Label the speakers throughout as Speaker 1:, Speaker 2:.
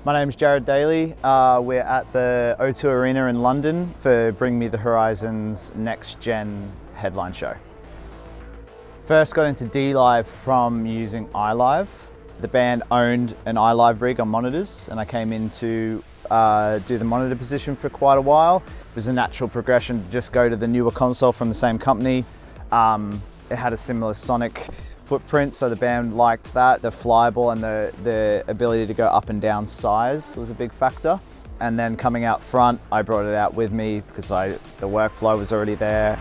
Speaker 1: My name's Jared Daly. We're at the O2 Arena in London for Bring Me the Horizon's Next Gen headline show. First got into dLive from using iLive. The band owned an iLive rig on monitors, and I came in to do the monitor position for quite a while. It was a natural progression to just go to the newer console from the same company. It had a similar sonic footprint, so the band liked that. The flyable and the ability to go up and down size was a big factor. And then coming out front, I brought it out with me because the workflow was already there.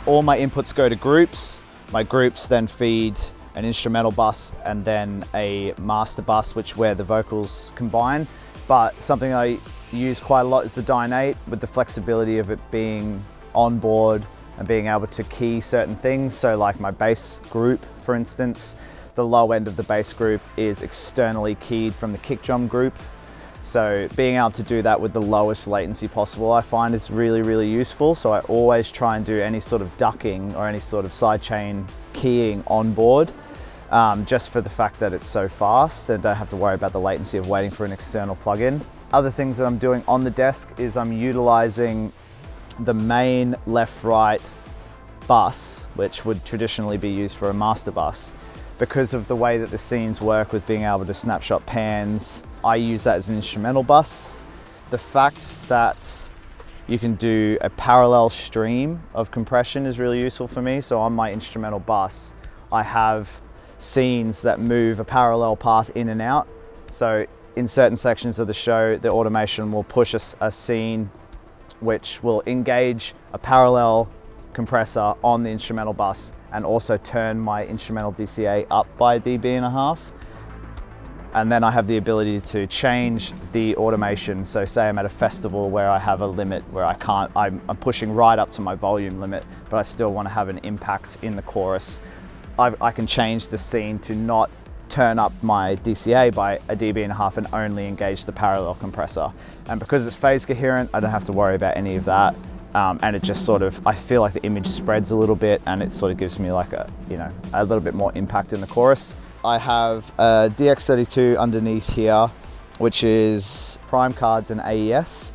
Speaker 1: All my inputs go to groups. My groups then feed an instrumental bus and then a master bus, where the vocals combine. But something I use quite a lot is the Dyne-8, with the flexibility of it being on board and being able to key certain things. So like my bass group, for instance, the low end of the bass group is externally keyed from the kick drum group. So being able to do that with the lowest latency possible, I find is really, really useful. So I always try and do any sort of ducking or any sort of sidechain keying on board, just for the fact that it's so fast and don't have to worry about the latency of waiting for an external plugin. Other things that I'm doing on the desk is I'm utilizing the main left-right bus, which would traditionally be used for a master bus. Because of the way that the scenes work with being able to snapshot pans, I use that as an instrumental bus. The fact that you can do a parallel stream of compression is really useful for me. So on my instrumental bus, I have scenes that move a parallel path in and out. So in certain sections of the show, the automation will push a scene which will engage a parallel compressor on the instrumental bus and also turn my instrumental DCA up by a dB.5. And then I have the ability to change the automation. So say I'm at a festival where I have a limit where I'm pushing right up to my volume limit, but I still want to have an impact in the chorus. I can change the scene to not turn up my DCA by a dB.5 and only engage the parallel compressor. And because it's phase coherent, I don't have to worry about any of that. And it just sort of, I feel like the image spreads a little bit and it sort of gives me like a little bit more impact in the chorus. I have a DX32 underneath here, which is prime cards and AES.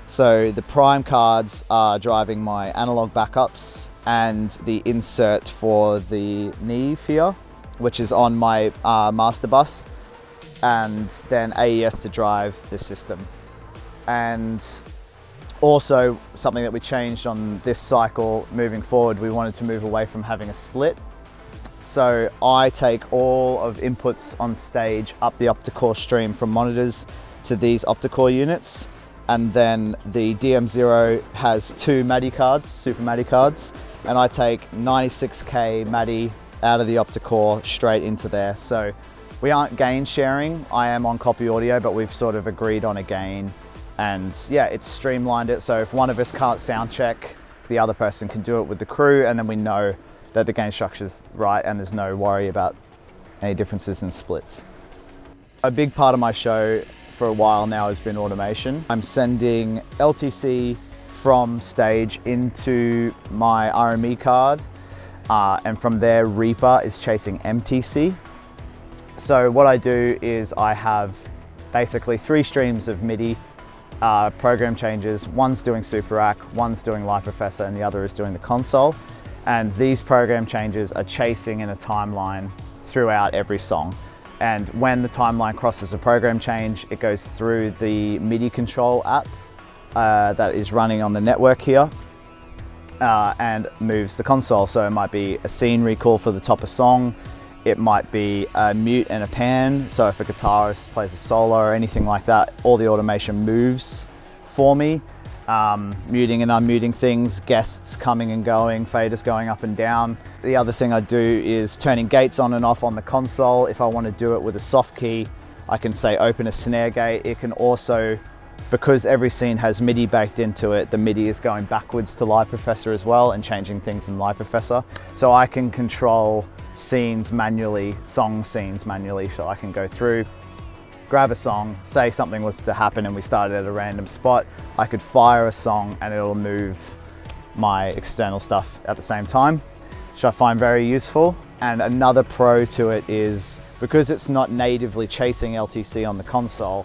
Speaker 1: So the prime cards are driving my analog backups and the insert for the Neve here, which is on my master bus, and then AES to drive the system. And also something that we changed on this cycle moving forward, we wanted to move away from having a split. So I take all of inputs on stage up the opticore stream from monitors to these opticore units. And then the DM0 has two MADI cards, super MADI cards, and I take 96K MADI out of the opticore straight into there. So we aren't gain sharing. I am on copy audio, but we've sort of agreed on a gain. And yeah, it's streamlined it. So if one of us can't sound check, the other person can do it with the crew, and then we know that the gain structure's right and there's no worry about any differences in splits. A big part of my show for a while now has been automation. I'm sending LTC from stage into my RME card, and from there Reaper is chasing MTC. So what I do is I have basically 3 streams of MIDI program changes. One's doing Super Rack, one's doing Live Professor, and the other is doing the console. And these program changes are chasing in a timeline throughout every song. And when the timeline crosses a program change, it goes through the MIDI control app that is running on the network here and moves the console. So it might be a scene recall for the top of song. It might be a mute and a pan. So if a guitarist plays a solo or anything like that, all the automation moves for me. Muting and unmuting things, guests coming and going, faders going up and down. The other thing I do is turning gates on and off on the console. If I want to do it with a soft key, I can say open a snare gate. It can also, because every scene has MIDI baked into it, the MIDI is going backwards to Live Professor as well and changing things in Live Professor. So I can control scenes manually, song scenes manually, so I can go through, grab a song, say something was to happen and we started at a random spot, I could fire a song and it'll move my external stuff at the same time, which I find very useful. And another pro to it is, because it's not natively chasing LTC on the console,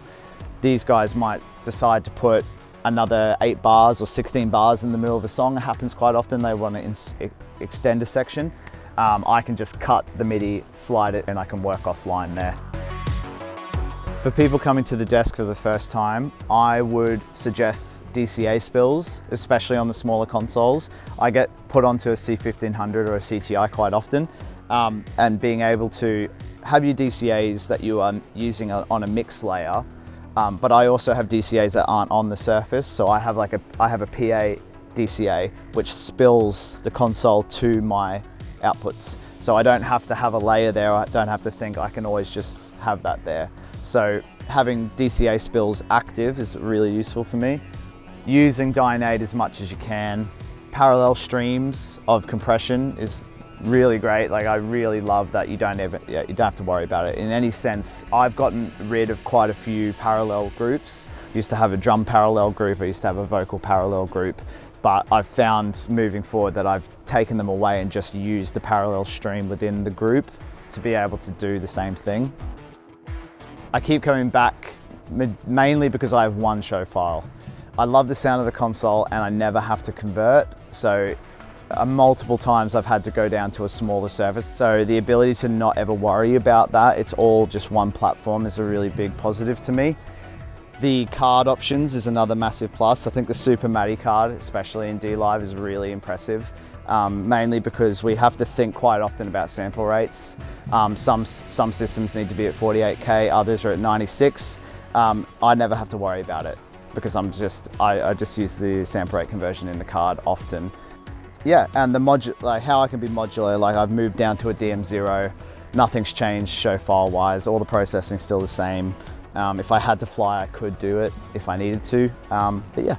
Speaker 1: these guys might decide to put another 8 bars or 16 bars in the middle of a song. It happens quite often. They want to extend a section. I can just cut the MIDI, slide it, and I can work offline there. For people coming to the desk for the first time, I would suggest DCA spills, especially on the smaller consoles. I get put onto a C1500 or a CTI quite often, and being able to have your DCAs that you are using on a mix layer, but I also have DCAs that aren't on the surface. So I have a PA DCA which spills the console to my outputs. So I don't have to have a layer there. I don't have to think. I can always just have that there. So having DCA spills active is really useful for me. Using Dynate as much as you can. Parallel streams of compression is really great. Like, I really love that you don't have to worry about it in any sense. I've gotten rid of quite a few parallel groups. I used to have a drum parallel group. I used to have a vocal parallel group. But I've found moving forward that I've taken them away and just used the parallel stream within the group to be able to do the same thing. I keep coming back mainly because I have one show file. I love the sound of the console and I never have to convert. So multiple times I've had to go down to a smaller surface. So the ability to not ever worry about that, it's all just one platform, is a really big positive to me. The card options is another massive plus. I think the Super MADI card, especially in dLive, is really impressive. Mainly because we have to think quite often about sample rates. Some systems need to be at 48K, others are at 96. I never have to worry about it because I just use the sample rate conversion in the card often. Yeah, and how I can be modular, like I've moved down to a DM0, nothing's changed show file wise, all the processing's still the same. If I had to fly, I could do it if I needed to, but yeah.